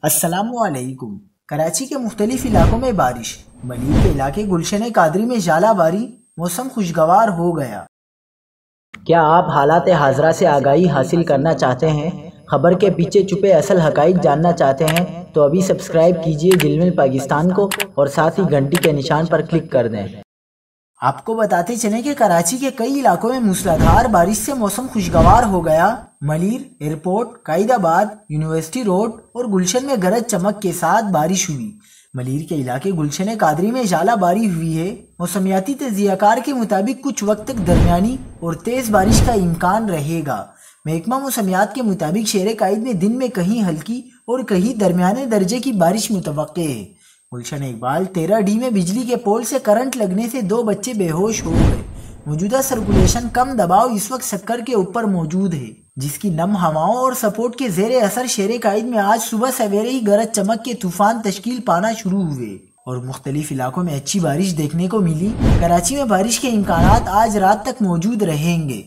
السلام علیکم۔ کراچی کے مختلف علاقوں میں بارش، ملیر کے علاقے گلشن قادری میں ژالہ باری، موسم خوشگوار ہو گیا۔ کیا آپ حالات حاضرہ سے آگاہی حاصل کرنا چاہتے ہیں؟ خبر کے پیچھے چھپے اصل حقائق جاننا چاہتے ہیں تو ابھی سبسکرائب کیجئے جلمل پاکستان کو اور ساتھ ہی گھنٹی کے نشان پر کلک کر دیں۔ آپ کو بتاتے چلیں کہ کراچی کے کئی علاقوں میں موسلادھار بارش سے موسم خوشگوار ہو گیا۔ ملیر، ایئرپورٹ، قائد آباد، یونیورسٹی روڈ اور گلشن میں گرج چمک کے ساتھ بارش ہوئی۔ ملیر کے علاقے گلشن قادری میں ژالہ باری ہوئی ہے۔ موسمیاتی تجزیہ کار کے مطابق کچھ وقت تک درمیانی اور تیز بارش کا امکان رہے گا۔ محکمہ موسمیات کے مطابق شہر قائد میں دن میں کہیں ہلکی اور کہیں درمیانے درجے کی بارش متوقع ہے۔ گلشن اقبال 13D میں بجلی کے پول سے کرنٹ لگنے سے 2 بچے بے ہوش ہو گئے۔ موجودہ سرکولیشن کم دباؤ اس وقت سکر کے اوپر موجود ہے، جس کی نم ہوائوں اور سپورٹ کے زیر اثر شہر قائد میں آج صبح سویرے ہی گرج چمک کے طوفان تشکیل پانا شروع ہوئے اور مختلف علاقوں میں اچھی بارش دیکھنے کو ملی۔ کراچی میں بارش کے امکانات آج رات تک موجود رہیں گے۔